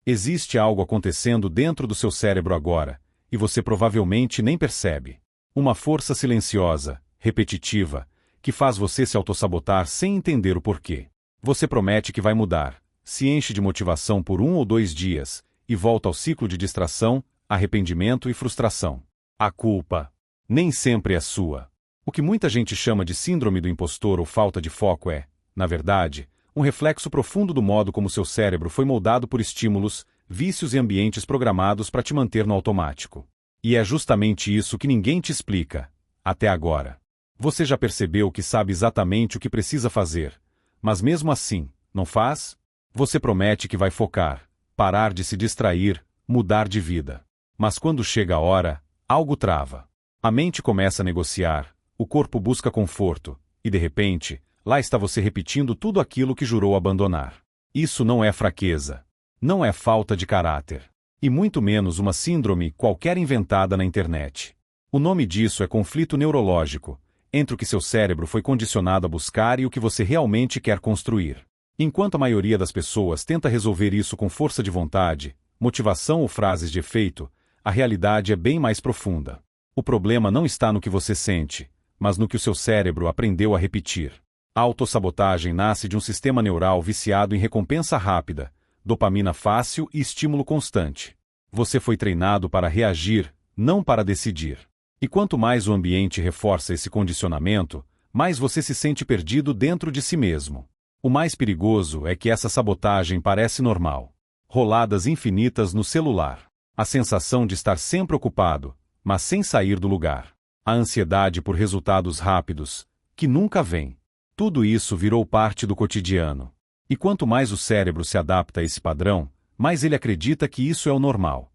Existe algo acontecendo dentro do seu cérebro agora, e você provavelmente nem percebe. Uma força silenciosa, repetitiva, que faz você se autossabotar sem entender o porquê. Você promete que vai mudar, se enche de motivação por 1 ou 2 dias, e volta ao ciclo de distração, arrependimento e frustração. A culpa nem sempre é sua. O que muita gente chama de síndrome do impostor ou falta de foco é, na verdade, um reflexo profundo do modo como seu cérebro foi moldado por estímulos, vícios e ambientes programados para te manter no automático. E é justamente isso que ninguém te explica, até agora. Você já percebeu que sabe exatamente o que precisa fazer, mas mesmo assim, não faz? Você promete que vai focar, parar de se distrair, mudar de vida. Mas quando chega a hora, algo trava. A mente começa a negociar, o corpo busca conforto, e de repente, lá está você repetindo tudo aquilo que jurou abandonar. Isso não é fraqueza. Não é falta de caráter. E muito menos uma síndrome qualquer inventada na internet. O nome disso é conflito neurológico, entre o que seu cérebro foi condicionado a buscar e o que você realmente quer construir. Enquanto a maioria das pessoas tenta resolver isso com força de vontade, motivação ou frases de efeito, a realidade é bem mais profunda. O problema não está no que você sente, mas no que o seu cérebro aprendeu a repetir. A autossabotagem nasce de um sistema neural viciado em recompensa rápida, dopamina fácil e estímulo constante. Você foi treinado para reagir, não para decidir. E quanto mais o ambiente reforça esse condicionamento, mais você se sente perdido dentro de si mesmo. O mais perigoso é que essa sabotagem parece normal. Roladas infinitas no celular. A sensação de estar sempre ocupado, mas sem sair do lugar. A ansiedade por resultados rápidos, que nunca vem. Tudo isso virou parte do cotidiano. E quanto mais o cérebro se adapta a esse padrão, mais ele acredita que isso é o normal.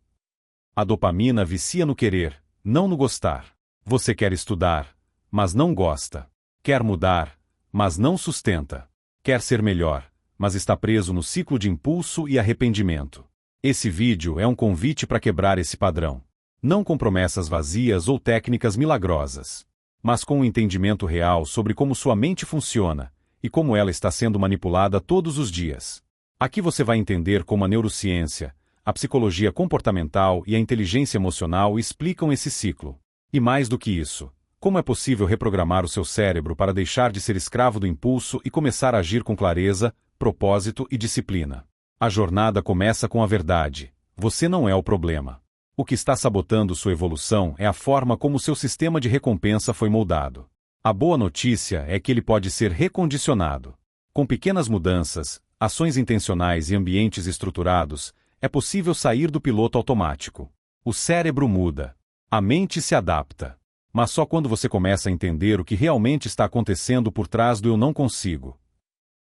A dopamina vicia no querer, não no gostar. Você quer estudar, mas não gosta. Quer mudar, mas não sustenta. Quer ser melhor, mas está preso no ciclo de impulso e arrependimento. Esse vídeo é um convite para quebrar esse padrão. Não com promessas vazias ou técnicas milagrosas, mas com um entendimento real sobre como sua mente funciona e como ela está sendo manipulada todos os dias. Aqui você vai entender como a neurociência, a psicologia comportamental e a inteligência emocional explicam esse ciclo. E mais do que isso, como é possível reprogramar o seu cérebro para deixar de ser escravo do impulso e começar a agir com clareza, propósito e disciplina. A jornada começa com a verdade. Você não é o problema. O que está sabotando sua evolução é a forma como seu sistema de recompensa foi moldado. A boa notícia é que ele pode ser recondicionado. Com pequenas mudanças, ações intencionais e ambientes estruturados, é possível sair do piloto automático. O cérebro muda. A mente se adapta. Mas só quando você começa a entender o que realmente está acontecendo por trás do eu não consigo.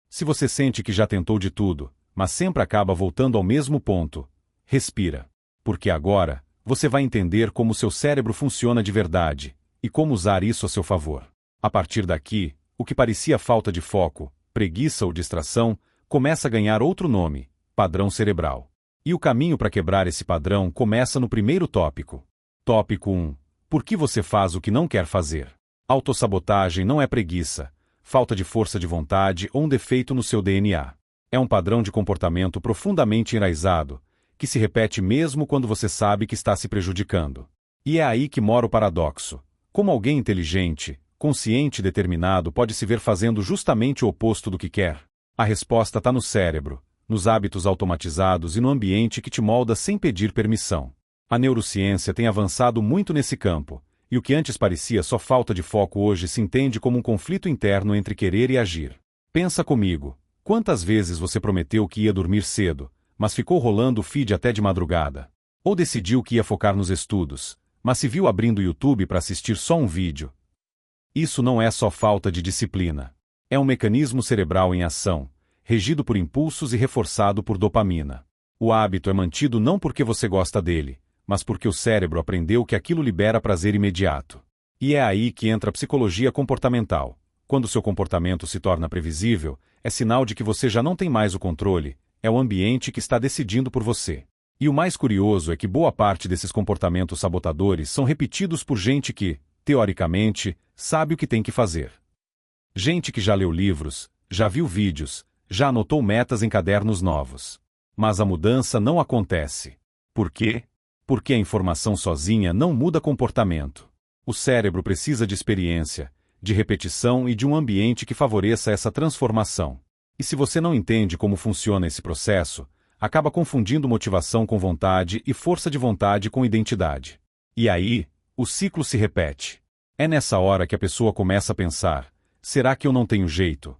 Se você sente que já tentou de tudo, mas sempre acaba voltando ao mesmo ponto, respira. Porque agora, você vai entender como seu cérebro funciona de verdade, e como usar isso a seu favor. A partir daqui, o que parecia falta de foco, preguiça ou distração, começa a ganhar outro nome, padrão cerebral. E o caminho para quebrar esse padrão começa no primeiro tópico. Tópico 1. Por que você faz o que não quer fazer? Autossabotagem não é preguiça, falta de força de vontade ou um defeito no seu DNA. É um padrão de comportamento profundamente enraizado, que se repete mesmo quando você sabe que está se prejudicando. E é aí que mora o paradoxo. Como alguém inteligente, consciente e determinado pode se ver fazendo justamente o oposto do que quer? A resposta está no cérebro, nos hábitos automatizados e no ambiente que te molda sem pedir permissão. A neurociência tem avançado muito nesse campo, e o que antes parecia só falta de foco hoje se entende como um conflito interno entre querer e agir. Pensa comigo, quantas vezes você prometeu que ia dormir cedo, mas ficou rolando o feed até de madrugada? Ou decidiu que ia focar nos estudos, mas se viu abrindo o YouTube para assistir só um vídeo? Isso não é só falta de disciplina. É um mecanismo cerebral em ação, regido por impulsos e reforçado por dopamina. O hábito é mantido não porque você gosta dele, mas porque o cérebro aprendeu que aquilo libera prazer imediato. E é aí que entra a psicologia comportamental. Quando seu comportamento se torna previsível, é sinal de que você já não tem mais o controle, é o ambiente que está decidindo por você. E o mais curioso é que boa parte desses comportamentos sabotadores são repetidos por gente que, teoricamente, sabe o que tem que fazer. Gente que já leu livros, já viu vídeos, já anotou metas em cadernos novos. Mas a mudança não acontece. Por quê? Porque a informação sozinha não muda comportamento. O cérebro precisa de experiência, de repetição e de um ambiente que favoreça essa transformação. E se você não entende como funciona esse processo, acaba confundindo motivação com vontade e força de vontade com identidade. E aí, o ciclo se repete. É nessa hora que a pessoa começa a pensar: será que eu não tenho jeito?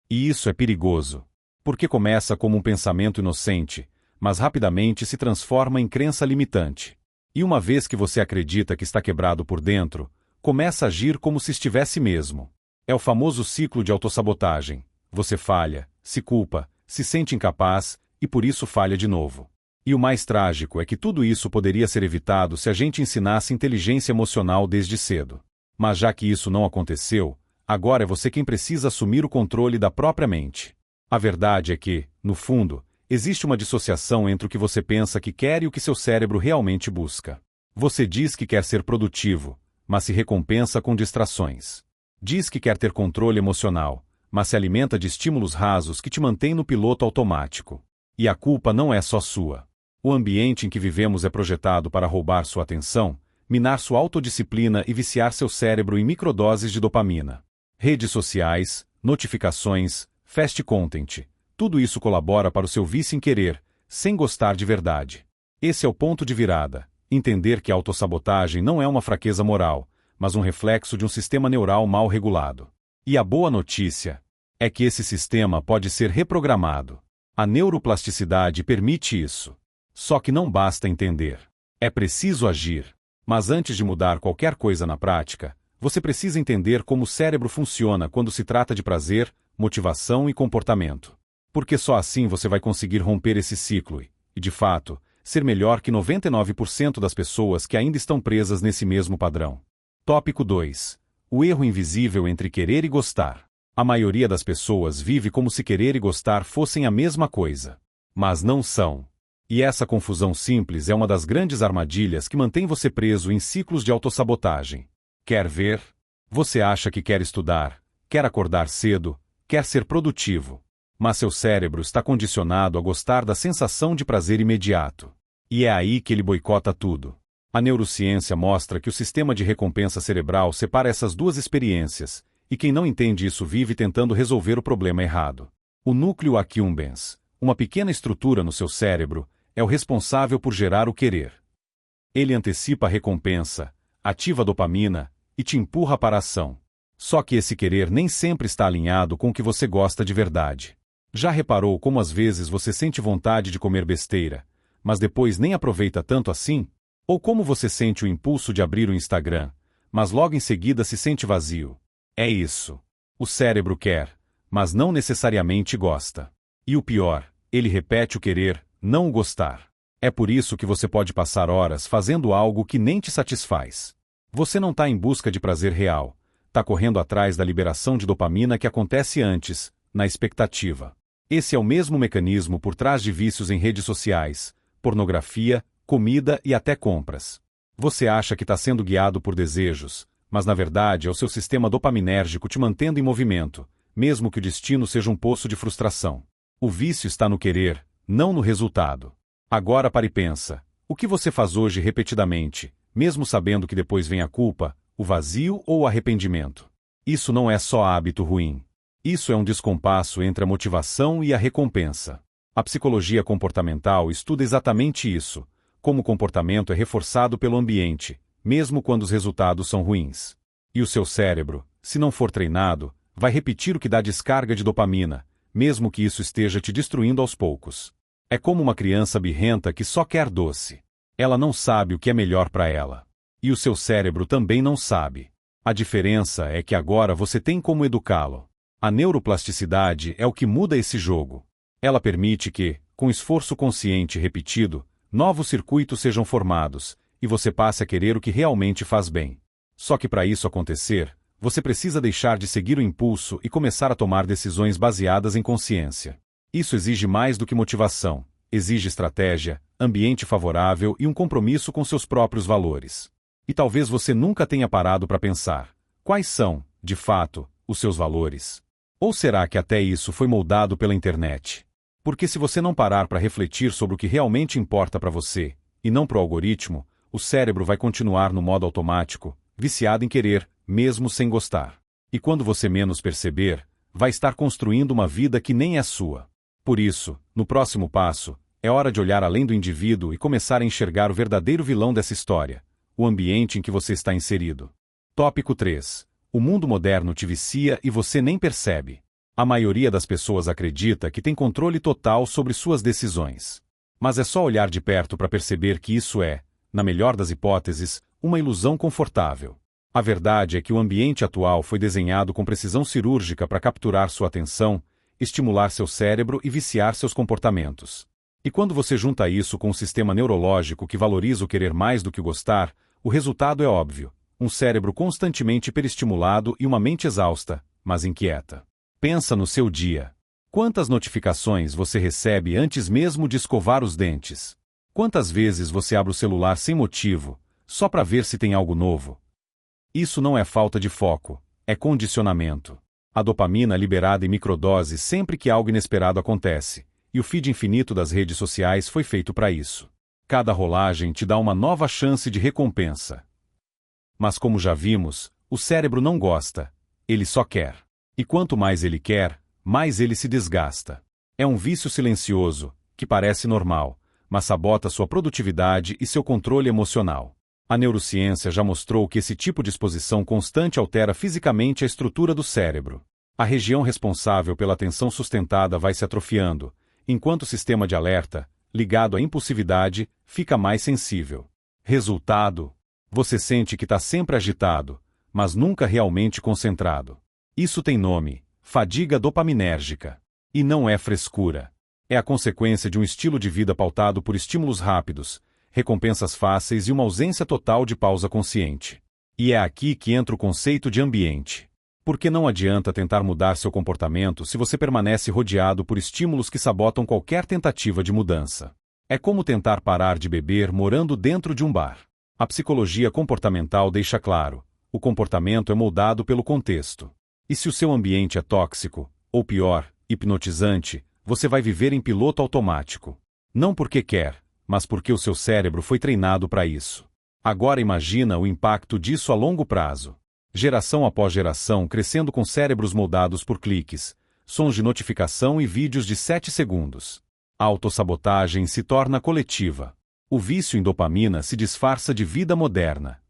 E isso é perigoso. Porque começa como um pensamento inocente, mas rapidamente se transforma em crença limitante. E uma vez que você acredita que está quebrado por dentro, começa a agir como se estivesse mesmo. É o famoso ciclo de autossabotagem. Você falha, se culpa, se sente incapaz e por isso falha de novo. E o mais trágico é que tudo isso poderia ser evitado se a gente ensinasse inteligência emocional desde cedo. Mas já que isso não aconteceu, agora é você quem precisa assumir o controle da própria mente. A verdade é que, no fundo, existe uma dissociação entre o que você pensa que quer e o que seu cérebro realmente busca. Você diz que quer ser produtivo, mas se recompensa com distrações. Diz que quer ter controle emocional, mas se alimenta de estímulos rasos que te mantêm no piloto automático. E a culpa não é só sua. O ambiente em que vivemos é projetado para roubar sua atenção, minar sua autodisciplina e viciar seu cérebro em microdoses de dopamina. Redes sociais, notificações, fast content, tudo isso colabora para o seu vício em querer, sem gostar de verdade. Esse é o ponto de virada, entender que a autossabotagem não é uma fraqueza moral, mas um reflexo de um sistema neural mal regulado. E a boa notícia é que esse sistema pode ser reprogramado. A neuroplasticidade permite isso. Só que não basta entender. É preciso agir. Mas antes de mudar qualquer coisa na prática, você precisa entender como o cérebro funciona quando se trata de prazer, motivação e comportamento. Porque só assim você vai conseguir romper esse ciclo e, de fato, ser melhor que 99% das pessoas que ainda estão presas nesse mesmo padrão. Tópico 2. O erro invisível entre querer e gostar. A maioria das pessoas vive como se querer e gostar fossem a mesma coisa. Mas não são. E essa confusão simples é uma das grandes armadilhas que mantém você preso em ciclos de autossabotagem. Quer ver? Você acha que quer estudar, quer acordar cedo, quer ser produtivo. Mas seu cérebro está condicionado a gostar da sensação de prazer imediato. E é aí que ele boicota tudo. A neurociência mostra que o sistema de recompensa cerebral separa essas duas experiências, e quem não entende isso vive tentando resolver o problema errado. O núcleo accumbens, uma pequena estrutura no seu cérebro, é o responsável por gerar o querer. Ele antecipa a recompensa, ativa a dopamina e te empurra para a ação. Só que esse querer nem sempre está alinhado com o que você gosta de verdade. Já reparou como às vezes você sente vontade de comer besteira, mas depois nem aproveita tanto assim? Ou como você sente o impulso de abrir o Instagram, mas logo em seguida se sente vazio? É isso. O cérebro quer, mas não necessariamente gosta. E o pior, ele repete o querer, não o gostar. É por isso que você pode passar horas fazendo algo que nem te satisfaz. Você não está em busca de prazer real, está correndo atrás da liberação de dopamina que acontece antes, na expectativa. Esse é o mesmo mecanismo por trás de vícios em redes sociais, pornografia, comida e até compras. Você acha que está sendo guiado por desejos, mas na verdade é o seu sistema dopaminérgico te mantendo em movimento, mesmo que o destino seja um poço de frustração. O vício está no querer, não no resultado. Agora pare e pensa, o que você faz hoje repetidamente, mesmo sabendo que depois vem a culpa, o vazio ou o arrependimento? Isso não é só hábito ruim. Isso é um descompasso entre a motivação e a recompensa. A psicologia comportamental estuda exatamente isso, como o comportamento é reforçado pelo ambiente, mesmo quando os resultados são ruins. E o seu cérebro, se não for treinado, vai repetir o que dá descarga de dopamina, mesmo que isso esteja te destruindo aos poucos. É como uma criança birrenta que só quer doce. Ela não sabe o que é melhor para ela. E o seu cérebro também não sabe. A diferença é que agora você tem como educá-lo. A neuroplasticidade é o que muda esse jogo. Ela permite que, com esforço consciente e repetido, novos circuitos sejam formados, e você passe a querer o que realmente faz bem. Só que para isso acontecer, você precisa deixar de seguir o impulso e começar a tomar decisões baseadas em consciência. Isso exige mais do que motivação, exige estratégia, ambiente favorável e um compromisso com seus próprios valores. E talvez você nunca tenha parado para pensar, quais são, de fato, os seus valores? Ou será que até isso foi moldado pela internet? Porque se você não parar para refletir sobre o que realmente importa para você, e não para o algoritmo, o cérebro vai continuar no modo automático, viciado em querer, mesmo sem gostar. E quando você menos perceber, vai estar construindo uma vida que nem é sua. Por isso, no próximo passo, é hora de olhar além do indivíduo e começar a enxergar o verdadeiro vilão dessa história, o ambiente em que você está inserido. Tópico 3. O mundo moderno te vicia e você nem percebe. A maioria das pessoas acredita que tem controle total sobre suas decisões. Mas é só olhar de perto para perceber que isso é, na melhor das hipóteses, uma ilusão confortável. A verdade é que o ambiente atual foi desenhado com precisão cirúrgica para capturar sua atenção, estimular seu cérebro e viciar seus comportamentos. E quando você junta isso com um sistema neurológico que valoriza o querer mais do que o gostar, o resultado é óbvio: um cérebro constantemente hiperestimulado e uma mente exausta, mas inquieta. Pensa no seu dia. Quantas notificações você recebe antes mesmo de escovar os dentes? Quantas vezes você abre o celular sem motivo, só para ver se tem algo novo? Isso não é falta de foco, é condicionamento. A dopamina é liberada em microdoses sempre que algo inesperado acontece, e o feed infinito das redes sociais foi feito para isso. Cada rolagem te dá uma nova chance de recompensa. Mas como já vimos, o cérebro não gosta, ele só quer. E quanto mais ele quer, mais ele se desgasta. É um vício silencioso, que parece normal, mas sabota sua produtividade e seu controle emocional. A neurociência já mostrou que esse tipo de exposição constante altera fisicamente a estrutura do cérebro. A região responsável pela atenção sustentada vai se atrofiando, enquanto o sistema de alerta, ligado à impulsividade, fica mais sensível. Resultado: você sente que está sempre agitado, mas nunca realmente concentrado. Isso tem nome: fadiga dopaminérgica. E não é frescura. É a consequência de um estilo de vida pautado por estímulos rápidos, recompensas fáceis e uma ausência total de pausa consciente. E é aqui que entra o conceito de ambiente. Porque não adianta tentar mudar seu comportamento se você permanece rodeado por estímulos que sabotam qualquer tentativa de mudança. É como tentar parar de beber morando dentro de um bar. A psicologia comportamental deixa claro: o comportamento é moldado pelo contexto. E se o seu ambiente é tóxico, ou pior, hipnotizante, você vai viver em piloto automático. Não porque quer, mas porque o seu cérebro foi treinado para isso. Agora imagina o impacto disso a longo prazo. Geração após geração crescendo com cérebros moldados por cliques, sons de notificação e vídeos de 7 segundos. A autossabotagem se torna coletiva. O vício em dopamina se disfarça de vida moderna.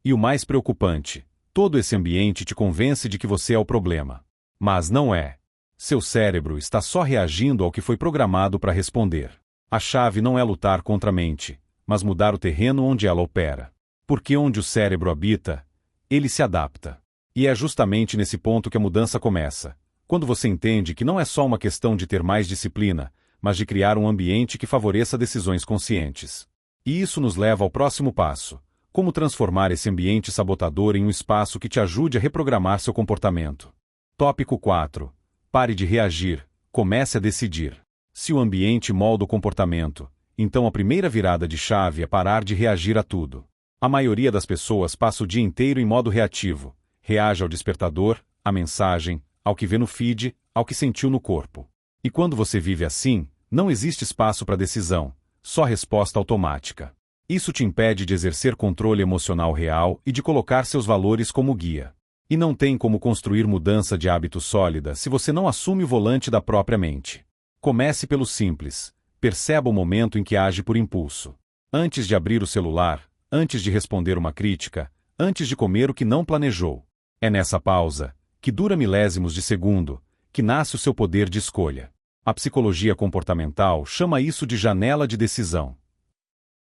E o mais preocupante: todo esse ambiente te convence de que você é o problema. Mas não é. Seu cérebro está só reagindo ao que foi programado para responder. A chave não é lutar contra a mente, mas mudar o terreno onde ela opera. Porque onde o cérebro habita, ele se adapta. E é justamente nesse ponto que a mudança começa, quando você entende que não é só uma questão de ter mais disciplina, mas de criar um ambiente que favoreça decisões conscientes. E isso nos leva ao próximo passo: como transformar esse ambiente sabotador em um espaço que te ajude a reprogramar seu comportamento. Tópico 4. Pare de reagir, comece a decidir. Se o ambiente molda o comportamento, então a primeira virada de chave é parar de reagir a tudo. A maioria das pessoas passa o dia inteiro em modo reativo. Reage ao despertador, à mensagem, ao que vê no feed, ao que sentiu no corpo. E quando você vive assim, não existe espaço para decisão, só resposta automática. Isso te impede de exercer controle emocional real e de colocar seus valores como guia. E não tem como construir mudança de hábito sólida se você não assume o volante da própria mente. Comece pelo simples. Perceba o momento em que age por impulso. Antes de abrir o celular, antes de responder uma crítica, antes de comer o que não planejou. É nessa pausa, que dura milésimos de segundo, que nasce o seu poder de escolha. A psicologia comportamental chama isso de janela de decisão.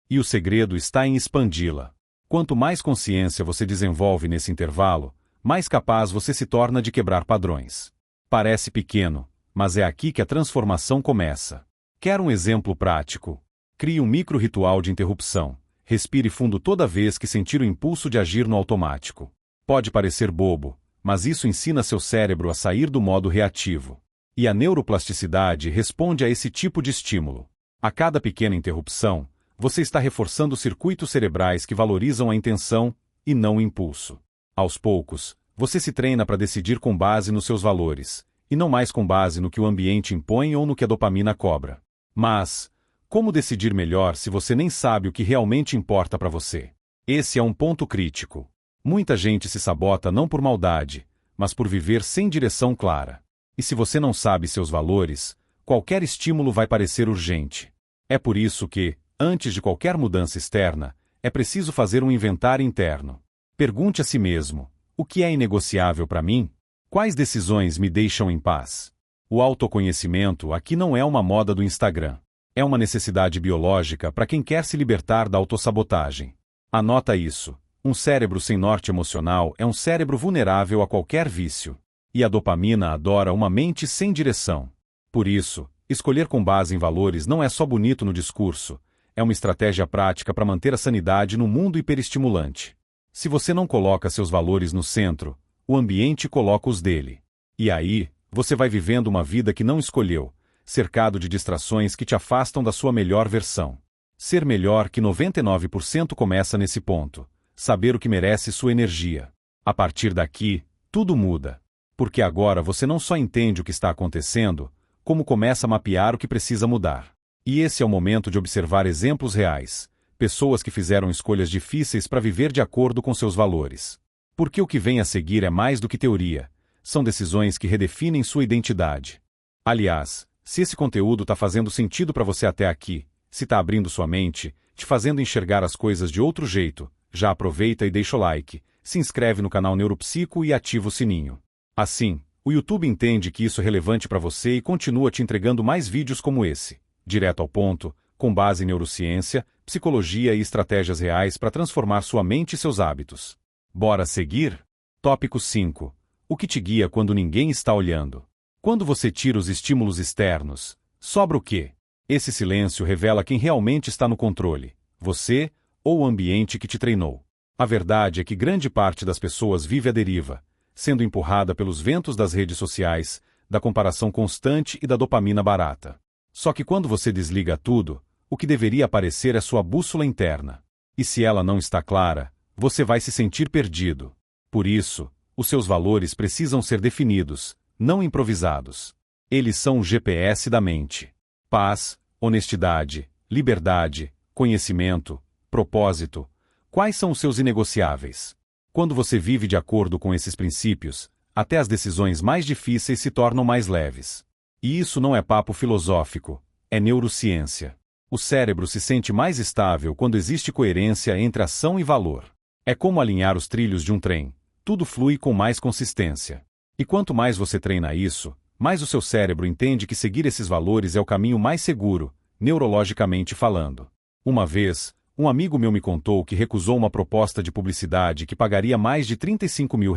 E o segredo está em expandi-la. Quanto mais consciência você desenvolve nesse intervalo, mais capaz você se torna de quebrar padrões. Parece pequeno, mas é aqui que a transformação começa. Quer um exemplo prático? Crie um micro-ritual de interrupção. Respire fundo toda vez que sentir o impulso de agir no automático. Pode parecer bobo, mas isso ensina seu cérebro a sair do modo reativo. E a neuroplasticidade responde a esse tipo de estímulo. A cada pequena interrupção, você está reforçando circuitos cerebrais que valorizam a intenção e não o impulso. Aos poucos, você se treina para decidir com base nos seus valores, e não mais com base no que o ambiente impõe ou no que a dopamina cobra. Mas, como decidir melhor se você nem sabe o que realmente importa para você? Esse é um ponto crítico. Muita gente se sabota não por maldade, mas por viver sem direção clara. E se você não sabe seus valores, qualquer estímulo vai parecer urgente. É por isso que, antes de qualquer mudança externa, é preciso fazer um inventário interno. Pergunte a si mesmo: o que é inegociável para mim? Quais decisões me deixam em paz? O autoconhecimento aqui não é uma moda do Instagram. É uma necessidade biológica para quem quer se libertar da autossabotagem. Anota isso. Um cérebro sem norte emocional é um cérebro vulnerável a qualquer vício. E a dopamina adora uma mente sem direção. Por isso, escolher com base em valores não é só bonito no discurso, é uma estratégia prática para manter a sanidade no mundo hiperestimulante. Se você não coloca seus valores no centro, o ambiente coloca os dele. E aí, você vai vivendo uma vida que não escolheu, cercado de distrações que te afastam da sua melhor versão. Ser melhor que 99% começa nesse ponto. Saber o que merece sua energia. A partir daqui, tudo muda. Porque agora você não só entende o que está acontecendo, como começa a mapear o que precisa mudar. E esse é o momento de observar exemplos reais. Pessoas que fizeram escolhas difíceis para viver de acordo com seus valores. Porque o que vem a seguir é mais do que teoria. São decisões que redefinem sua identidade. Aliás, se esse conteúdo está fazendo sentido para você até aqui, se está abrindo sua mente, te fazendo enxergar as coisas de outro jeito, já aproveita e deixa o like, se inscreve no canal Neuropsico e ativa o sininho. Assim, o YouTube entende que isso é relevante para você e continua te entregando mais vídeos como esse, direto ao ponto, com base em neurociência, psicologia e estratégias reais para transformar sua mente e seus hábitos. Bora seguir? Tópico 5. O que te guia quando ninguém está olhando? Quando você tira os estímulos externos, sobra o quê? Esse silêncio revela quem realmente está no controle, você ou o ambiente que te treinou. A verdade é que grande parte das pessoas vive à deriva, sendo empurrada pelos ventos das redes sociais, da comparação constante e da dopamina barata. Só que quando você desliga tudo, o que deveria aparecer é sua bússola interna. E se ela não está clara, você vai se sentir perdido. Por isso, os seus valores precisam ser definidos, não improvisados. Eles são o GPS da mente. Paz, honestidade, liberdade, conhecimento, propósito. Quais são os seus inegociáveis? Quando você vive de acordo com esses princípios, até as decisões mais difíceis se tornam mais leves. E isso não é papo filosófico, é neurociência. O cérebro se sente mais estável quando existe coerência entre ação e valor. É como alinhar os trilhos de um trem. Tudo flui com mais consistência. E quanto mais você treina isso, mais o seu cérebro entende que seguir esses valores é o caminho mais seguro, neurologicamente falando. Uma vez, um amigo meu me contou que recusou uma proposta de publicidade que pagaria mais de R$35 mil.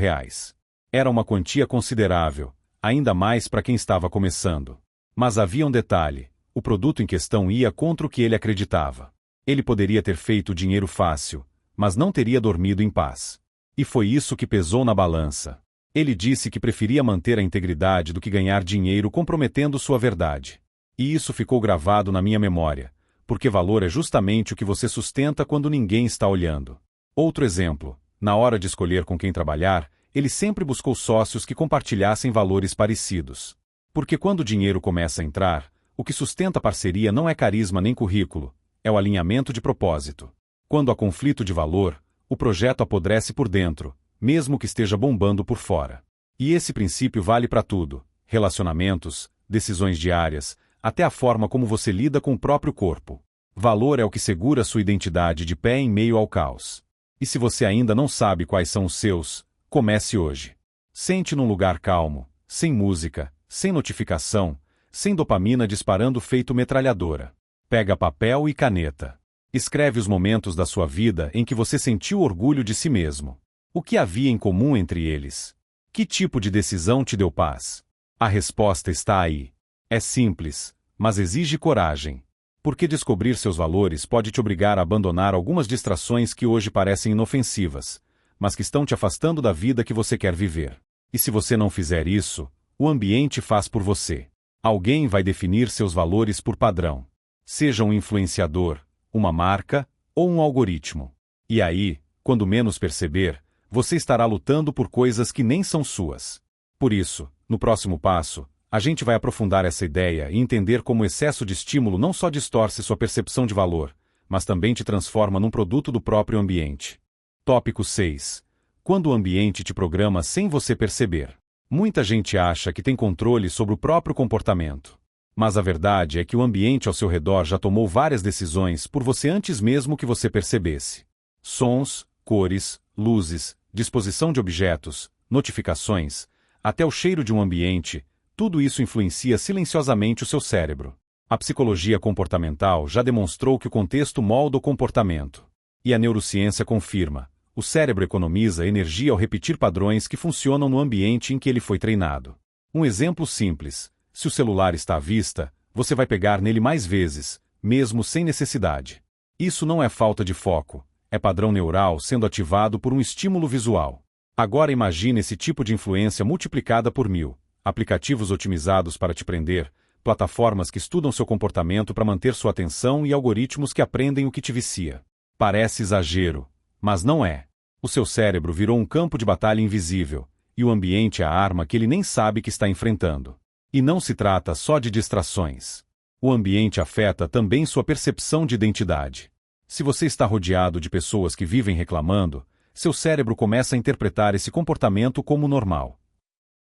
Era uma quantia considerável, ainda mais para quem estava começando. Mas havia um detalhe: o produto em questão ia contra o que ele acreditava. Ele poderia ter feito dinheiro fácil, mas não teria dormido em paz. E foi isso que pesou na balança. Ele disse que preferia manter a integridade do que ganhar dinheiro comprometendo sua verdade. E isso ficou gravado na minha memória, porque valor é justamente o que você sustenta quando ninguém está olhando. Outro exemplo: na hora de escolher com quem trabalhar, ele sempre buscou sócios que compartilhassem valores parecidos. Porque quando o dinheiro começa a entrar, o que sustenta a parceria não é carisma nem currículo, é o alinhamento de propósito. Quando há conflito de valor, o projeto apodrece por dentro, mesmo que esteja bombando por fora. E esse princípio vale para tudo: relacionamentos, decisões diárias, até a forma como você lida com o próprio corpo. Valor é o que segura sua identidade de pé em meio ao caos. E se você ainda não sabe quais são os seus, comece hoje. Sente num lugar calmo, sem música, sem notificação, sem dopamina disparando feito metralhadora. Pega papel e caneta. Escreve os momentos da sua vida em que você sentiu orgulho de si mesmo. O que havia em comum entre eles? Que tipo de decisão te deu paz? A resposta está aí. É simples, mas exige coragem. Porque descobrir seus valores pode te obrigar a abandonar algumas distrações que hoje parecem inofensivas, mas que estão te afastando da vida que você quer viver. E se você não fizer isso, o ambiente faz por você. Alguém vai definir seus valores por padrão. Seja um influenciador, uma marca ou um algoritmo. E aí, quando menos perceber, você estará lutando por coisas que nem são suas. Por isso, no próximo passo, A gente vai aprofundar essa ideia e entender como o excesso de estímulo não só distorce sua percepção de valor, mas também te transforma num produto do próprio ambiente. Tópico 6. Quando o ambiente te programa sem você perceber. Muita gente acha que tem controle sobre o próprio comportamento. Mas a verdade é que o ambiente ao seu redor já tomou várias decisões por você antes mesmo que você percebesse. Sons, cores, luzes, disposição de objetos, notificações, até o cheiro de um ambiente, tudo isso influencia silenciosamente o seu cérebro. A psicologia comportamental já demonstrou que o contexto molda o comportamento. E a neurociência confirma: o cérebro economiza energia ao repetir padrões que funcionam no ambiente em que ele foi treinado. Um exemplo simples: se o celular está à vista, você vai pegar nele mais vezes, mesmo sem necessidade. Isso não é falta de foco, é padrão neural sendo ativado por um estímulo visual. Agora imagine esse tipo de influência multiplicada por 1000. Aplicativos otimizados para te prender, plataformas que estudam seu comportamento para manter sua atenção e algoritmos que aprendem o que te vicia. Parece exagero, mas não é. O seu cérebro virou um campo de batalha invisível, e o ambiente é a arma que ele nem sabe que está enfrentando. E não se trata só de distrações. O ambiente afeta também sua percepção de identidade. Se você está rodeado de pessoas que vivem reclamando, seu cérebro começa a interpretar esse comportamento como normal.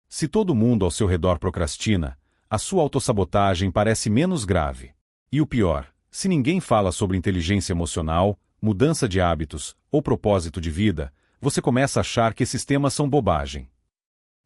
Se todo mundo ao seu redor procrastina, a sua autossabotagem parece menos grave. E o pior, se ninguém fala sobre inteligência emocional, mudança de hábitos ou propósito de vida, você começa a achar que esses temas são bobagem.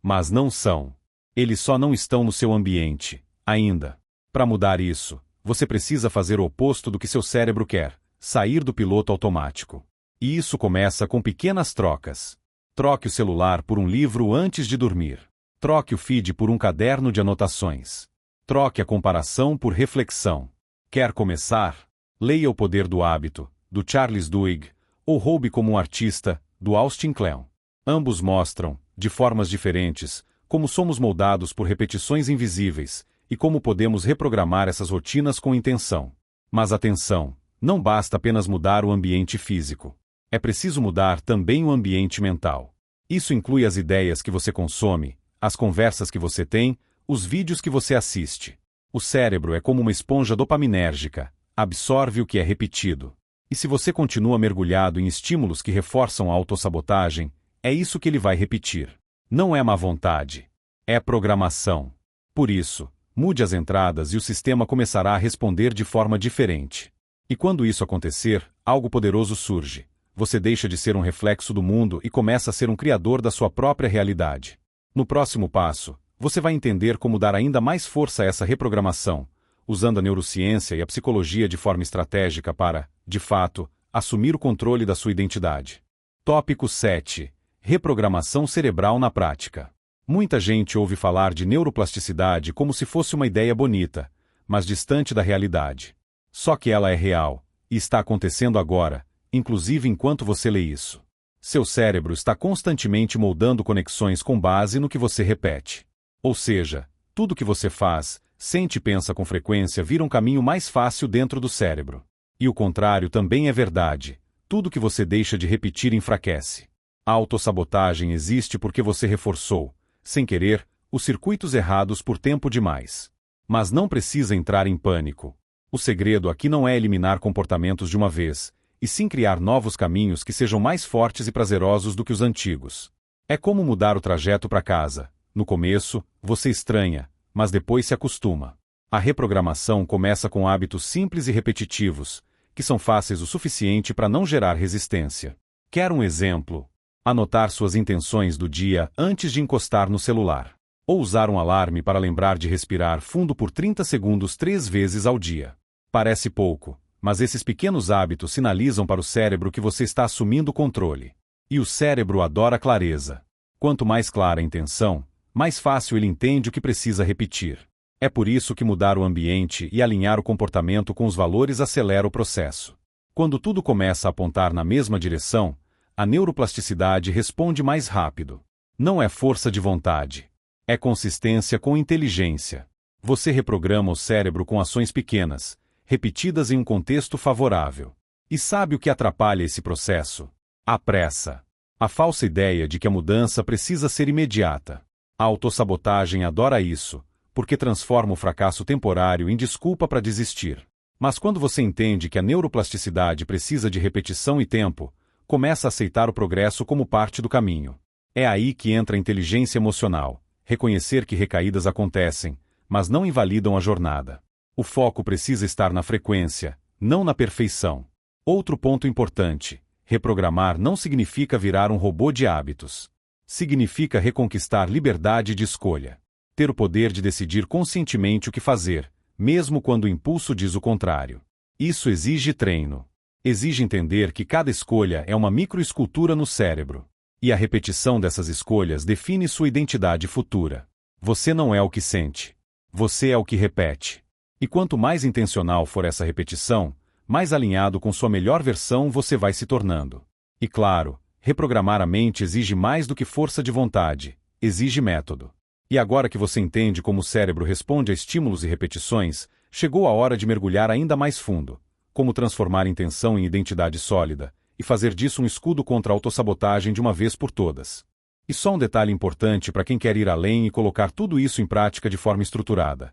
Mas não são. Eles só não estão no seu ambiente, ainda. Para mudar isso, você precisa fazer o oposto do que seu cérebro quer: sair do piloto automático. E isso começa com pequenas trocas. Troque o celular por um livro antes de dormir. Troque o feed por um caderno de anotações. Troque a comparação por reflexão. Quer começar? Leia O Poder do Hábito, do Charles Duhigg, ou Roube como um Artista, do Austin Kleon. Ambos mostram, de formas diferentes, como somos moldados por repetições invisíveis e como podemos reprogramar essas rotinas com intenção. Mas atenção, não basta apenas mudar o ambiente físico. É preciso mudar também o ambiente mental. Isso inclui as ideias que você consome, as conversas que você tem, os vídeos que você assiste. O cérebro é como uma esponja dopaminérgica, absorve o que é repetido. E se você continua mergulhado em estímulos que reforçam a autossabotagem, é isso que ele vai repetir. Não é má vontade. É programação. Por isso, mude as entradas e o sistema começará a responder de forma diferente. E quando isso acontecer, algo poderoso surge. Você deixa de ser um reflexo do mundo e começa a ser um criador da sua própria realidade. No próximo passo, você vai entender como dar ainda mais força a essa reprogramação, usando a neurociência e a psicologia de forma estratégica para, de fato, assumir o controle da sua identidade. Tópico 7. Reprogramação cerebral na prática. Muita gente ouve falar de neuroplasticidade como se fosse uma ideia bonita, mas distante da realidade. Só que ela é real, e está acontecendo agora, inclusive enquanto você lê isso. Seu cérebro está constantemente moldando conexões com base no que você repete. Ou seja, tudo que você faz, sente e pensa com frequência vira um caminho mais fácil dentro do cérebro. E o contrário também é verdade. Tudo que você deixa de repetir enfraquece. A autossabotagem existe porque você reforçou, sem querer, os circuitos errados por tempo demais. Mas não precisa entrar em pânico. O segredo aqui não é eliminar comportamentos de uma vez, e sim criar novos caminhos que sejam mais fortes e prazerosos do que os antigos. É como mudar o trajeto para casa. No começo, você estranha, mas depois se acostuma. A reprogramação começa com hábitos simples e repetitivos, que são fáceis o suficiente para não gerar resistência. Quer um exemplo? Anotar suas intenções do dia antes de encostar no celular. Ou usar um alarme para lembrar de respirar fundo por 30 segundos 3 vezes ao dia. Parece pouco, mas esses pequenos hábitos sinalizam para o cérebro que você está assumindo o controle. E o cérebro adora clareza. Quanto mais clara a intenção, mais fácil ele entende o que precisa repetir. É por isso que mudar o ambiente e alinhar o comportamento com os valores acelera o processo. Quando tudo começa a apontar na mesma direção, a neuroplasticidade responde mais rápido. Não é força de vontade. É consistência com inteligência. Você reprograma o cérebro com ações pequenas, repetidas em um contexto favorável. E sabe o que atrapalha esse processo? A pressa. A falsa ideia de que a mudança precisa ser imediata. A autossabotagem adora isso, porque transforma o fracasso temporário em desculpa para desistir. Mas quando você entende que a neuroplasticidade precisa de repetição e tempo, começa a aceitar o progresso como parte do caminho. É aí que entra a inteligência emocional, reconhecer que recaídas acontecem, mas não invalidam a jornada. O foco precisa estar na frequência, não na perfeição. Outro ponto importante: reprogramar não significa virar um robô de hábitos. Significa reconquistar liberdade de escolha. Ter o poder de decidir conscientemente o que fazer, mesmo quando o impulso diz o contrário. Isso exige treino. Exige entender que cada escolha é uma microescultura no cérebro. E a repetição dessas escolhas define sua identidade futura. Você não é o que sente. Você é o que repete. E quanto mais intencional for essa repetição, mais alinhado com sua melhor versão você vai se tornando. E claro, reprogramar a mente exige mais do que força de vontade, exige método. E agora que você entende como o cérebro responde a estímulos e repetições, chegou a hora de mergulhar ainda mais fundo. Como transformar intenção em identidade sólida, e fazer disso um escudo contra a autossabotagem de uma vez por todas. E só um detalhe importante para quem quer ir além e colocar tudo isso em prática de forma estruturada.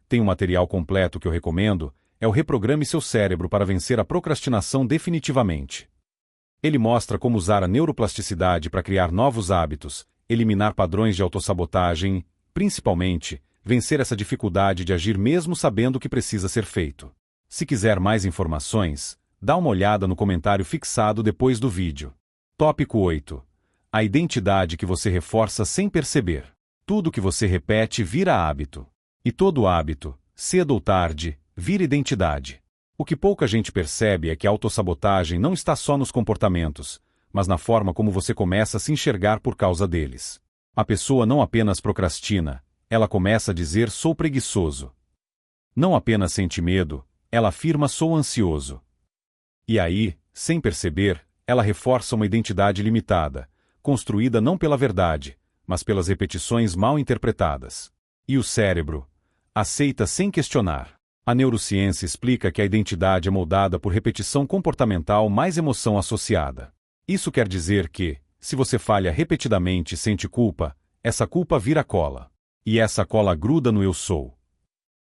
Tem um material completo que eu recomendo, é o Reprograme Seu Cérebro para Vencer a Procrastinação Definitivamente. Ele mostra como usar a neuroplasticidade para criar novos hábitos, eliminar padrões de autossabotagem e, principalmente, vencer essa dificuldade de agir mesmo sabendo o que precisa ser feito. Se quiser mais informações, dá uma olhada no comentário fixado depois do vídeo. Tópico 8. A identidade que você reforça sem perceber. Tudo que você repete vira hábito. E todo hábito, cedo ou tarde, vira identidade. O que pouca gente percebe é que a autossabotagem não está só nos comportamentos, mas na forma como você começa a se enxergar por causa deles. A pessoa não apenas procrastina, ela começa a dizer sou preguiçoso. Não apenas sente medo, ela afirma sou ansioso. E aí, sem perceber, ela reforça uma identidade limitada, construída não pela verdade, mas pelas repetições mal interpretadas. E o cérebro? Aceita sem questionar. A neurociência explica que a identidade é moldada por repetição comportamental mais emoção associada. Isso quer dizer que, se você falha repetidamente e sente culpa, essa culpa vira cola. E essa cola gruda no eu sou.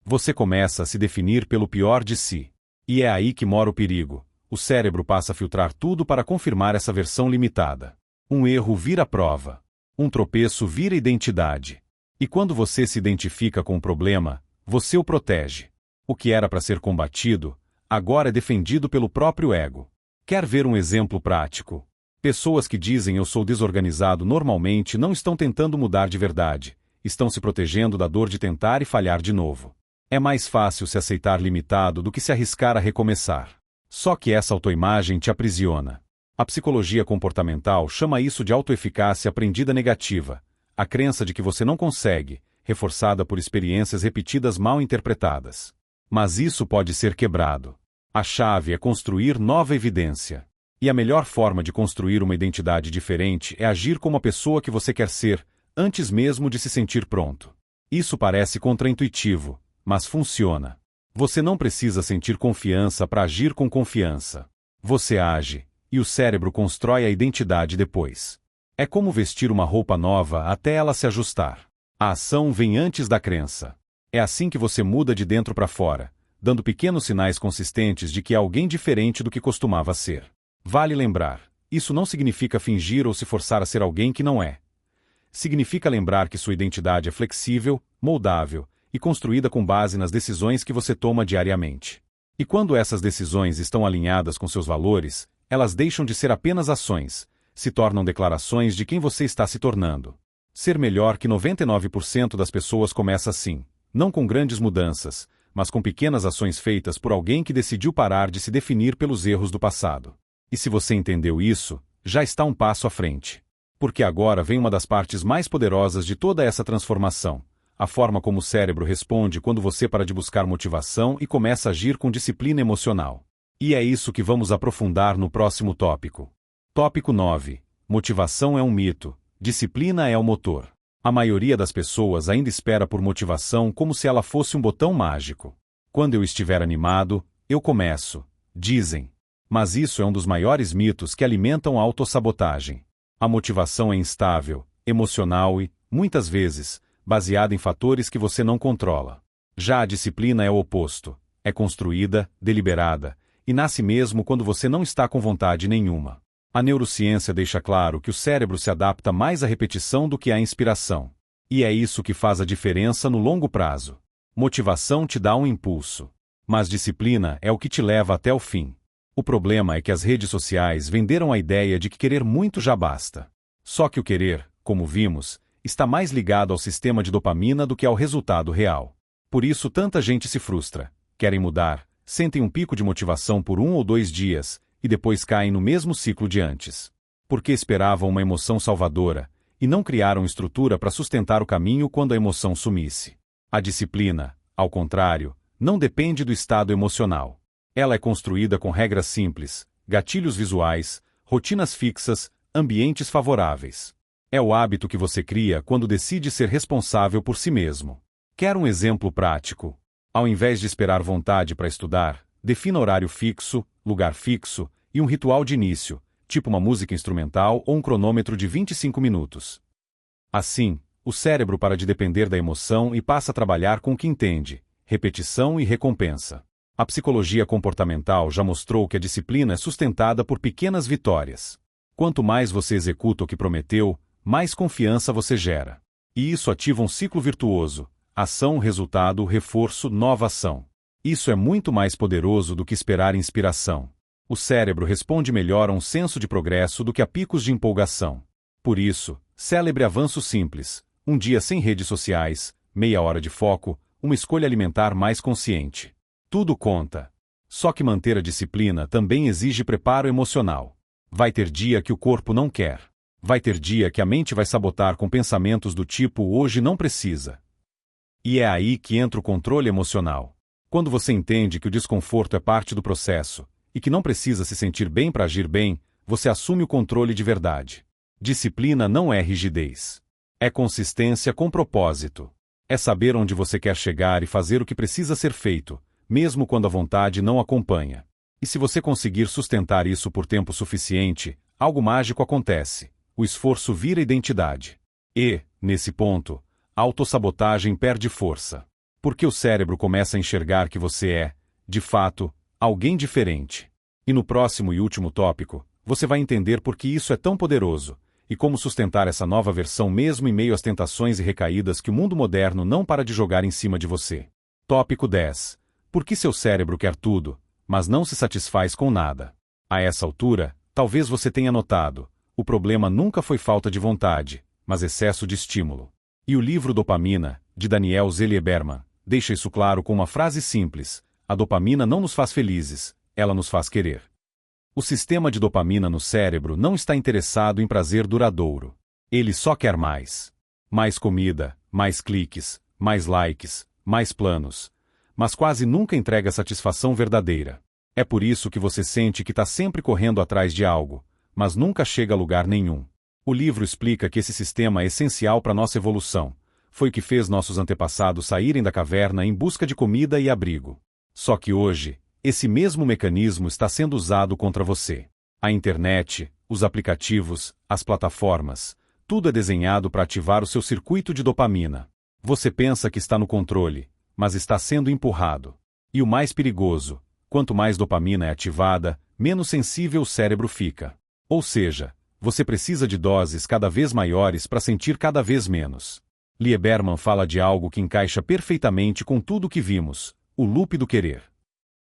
Você começa a se definir pelo pior de si. E é aí que mora o perigo. O cérebro passa a filtrar tudo para confirmar essa versão limitada. Um erro vira prova. Um tropeço vira identidade. E quando você se identifica com o problema, você o protege. O que era para ser combatido, agora é defendido pelo próprio ego. Quer ver um exemplo prático? Pessoas que dizem eu sou desorganizado normalmente não estão tentando mudar de verdade, estão se protegendo da dor de tentar e falhar de novo. É mais fácil se aceitar limitado do que se arriscar a recomeçar. Só que essa autoimagem te aprisiona. A psicologia comportamental chama isso de autoeficácia aprendida negativa, a crença de que você não consegue, reforçada por experiências repetidas mal interpretadas. Mas isso pode ser quebrado. A chave é construir nova evidência. E a melhor forma de construir uma identidade diferente é agir como a pessoa que você quer ser, antes mesmo de se sentir pronto. Isso parece contraintuitivo, mas funciona. Você não precisa sentir confiança para agir com confiança. Você age, e o cérebro constrói a identidade depois. É como vestir uma roupa nova até ela se ajustar. A ação vem antes da crença. É assim que você muda de dentro para fora, dando pequenos sinais consistentes de que é alguém diferente do que costumava ser. Vale lembrar, isso não significa fingir ou se forçar a ser alguém que não é. Significa lembrar que sua identidade é flexível, moldável e construída com base nas decisões que você toma diariamente. E quando essas decisões estão alinhadas com seus valores, elas deixam de ser apenas ações, se tornam declarações de quem você está se tornando. Ser melhor que 99% das pessoas começa assim, não com grandes mudanças, mas com pequenas ações feitas por alguém que decidiu parar de se definir pelos erros do passado. E se você entendeu isso, já está um passo à frente. Porque agora vem uma das partes mais poderosas de toda essa transformação, a forma como o cérebro responde quando você para de buscar motivação e começa a agir com disciplina emocional. E é isso que vamos aprofundar no próximo tópico. Tópico 9. Motivação é um mito, disciplina é o motor. A maioria das pessoas ainda espera por motivação como se ela fosse um botão mágico. Quando eu estiver animado, eu começo, dizem. Mas isso é um dos maiores mitos que alimentam a autossabotagem. A motivação é instável, emocional e, muitas vezes, baseada em fatores que você não controla. Já a disciplina é o oposto. É construída, deliberada, e nasce mesmo quando você não está com vontade nenhuma. A neurociência deixa claro que o cérebro se adapta mais à repetição do que à inspiração. E é isso que faz a diferença no longo prazo. Motivação te dá um impulso, mas disciplina é o que te leva até o fim. O problema é que as redes sociais venderam a ideia de que querer muito já basta. Só que o querer, como vimos, está mais ligado ao sistema de dopamina do que ao resultado real. Por isso tanta gente se frustra. Querem mudar, sentem um pico de motivação por 1 ou 2 dias, e depois caem no mesmo ciclo de antes. Porque esperavam uma emoção salvadora, e não criaram estrutura para sustentar o caminho quando a emoção sumisse. A disciplina, ao contrário, não depende do estado emocional. Ela é construída com regras simples, gatilhos visuais, rotinas fixas, ambientes favoráveis. É o hábito que você cria quando decide ser responsável por si mesmo. Quer um exemplo prático? Ao invés de esperar vontade para estudar, defina horário fixo, lugar fixo e um ritual de início, tipo uma música instrumental ou um cronômetro de 25 minutos. Assim, o cérebro para de depender da emoção e passa a trabalhar com o que entende, repetição e recompensa. A psicologia comportamental já mostrou que a disciplina é sustentada por pequenas vitórias. Quanto mais você executa o que prometeu, mais confiança você gera. E isso ativa um ciclo virtuoso. Ação, resultado, reforço, nova ação. Isso é muito mais poderoso do que esperar inspiração. O cérebro responde melhor a um senso de progresso do que a picos de empolgação. Por isso, celebre avanços simples. Um dia sem redes sociais, meia hora de foco, uma escolha alimentar mais consciente. Tudo conta. Só que manter a disciplina também exige preparo emocional. Vai ter dia que o corpo não quer. Vai ter dia que a mente vai sabotar com pensamentos do tipo hoje não precisa. E é aí que entra o controle emocional. Quando você entende que o desconforto é parte do processo, e que não precisa se sentir bem para agir bem, você assume o controle de verdade. Disciplina não é rigidez. É consistência com propósito. É saber onde você quer chegar e fazer o que precisa ser feito, mesmo quando a vontade não acompanha. E se você conseguir sustentar isso por tempo suficiente, algo mágico acontece. O esforço vira identidade. E, nesse ponto, a autossabotagem perde força. Porque o cérebro começa a enxergar que você é, de fato, alguém diferente. E no próximo e último tópico, você vai entender por que isso é tão poderoso, e como sustentar essa nova versão mesmo em meio às tentações e recaídas que o mundo moderno não para de jogar em cima de você. Tópico 10. Por que seu cérebro quer tudo, mas não se satisfaz com nada? A essa altura, talvez você tenha notado, o problema nunca foi falta de vontade, mas excesso de estímulo. E o livro Dopamina, de Daniel Zellieberman, deixa isso claro com uma frase simples: a dopamina não nos faz felizes, ela nos faz querer. O sistema de dopamina no cérebro não está interessado em prazer duradouro. Ele só quer mais. Mais comida, mais cliques, mais likes, mais planos. Mas quase nunca entrega satisfação verdadeira. É por isso que você sente que está sempre correndo atrás de algo, mas nunca chega a lugar nenhum. O livro explica que esse sistema é essencial para nossa evolução. Foi o que fez nossos antepassados saírem da caverna em busca de comida e abrigo. Só que hoje, esse mesmo mecanismo está sendo usado contra você. A internet, os aplicativos, as plataformas, tudo é desenhado para ativar o seu circuito de dopamina. Você pensa que está no controle, mas está sendo empurrado. E o mais perigoso, quanto mais dopamina é ativada, menos sensível o cérebro fica. Ou seja, você precisa de doses cada vez maiores para sentir cada vez menos. Lieberman fala de algo que encaixa perfeitamente com tudo o que vimos: o loop do querer.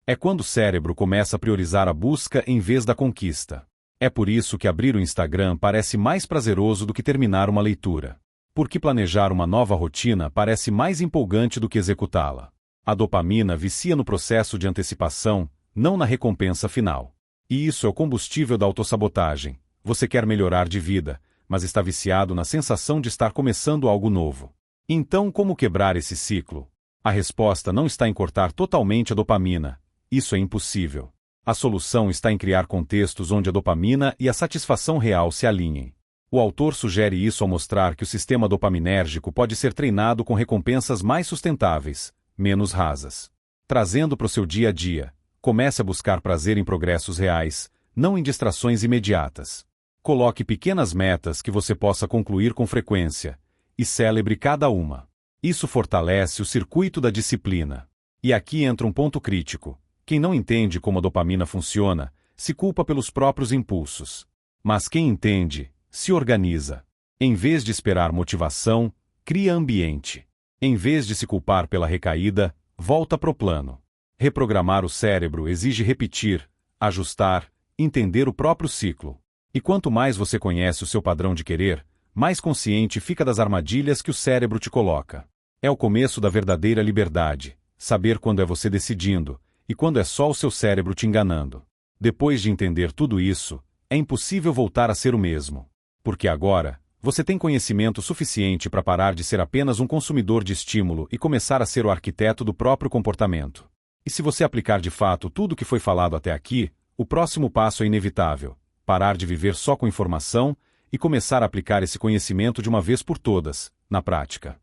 É quando o cérebro começa a priorizar a busca em vez da conquista. É por isso que abrir o Instagram parece mais prazeroso do que terminar uma leitura. Porque planejar uma nova rotina parece mais empolgante do que executá-la. A dopamina vicia no processo de antecipação, não na recompensa final. E isso é o combustível da autossabotagem. Você quer melhorar de vida, mas está viciado na sensação de estar começando algo novo. Então, como quebrar esse ciclo? A resposta não está em cortar totalmente a dopamina. Isso é impossível. A solução está em criar contextos onde a dopamina e a satisfação real se alinhem. O autor sugere isso ao mostrar que o sistema dopaminérgico pode ser treinado com recompensas mais sustentáveis, menos rasas. Trazendo para o seu dia a dia, comece a buscar prazer em progressos reais, não em distrações imediatas. Coloque pequenas metas que você possa concluir com frequência, e célebre cada uma. Isso fortalece o circuito da disciplina. E aqui entra um ponto crítico. Quem não entende como a dopamina funciona, se culpa pelos próprios impulsos. Mas quem entende, se organiza. Em vez de esperar motivação, cria ambiente. Em vez de se culpar pela recaída, volta pro plano. Reprogramar o cérebro exige repetir, ajustar, entender o próprio ciclo. E quanto mais você conhece o seu padrão de querer, mais consciente fica das armadilhas que o cérebro te coloca. É o começo da verdadeira liberdade, saber quando é você decidindo, e quando é só o seu cérebro te enganando. Depois de entender tudo isso, é impossível voltar a ser o mesmo. Porque agora, você tem conhecimento suficiente para parar de ser apenas um consumidor de estímulo e começar a ser o arquiteto do próprio comportamento. E se você aplicar de fato tudo o que foi falado até aqui, o próximo passo é inevitável: parar de viver só com informação e começar a aplicar esse conhecimento de uma vez por todas, na prática.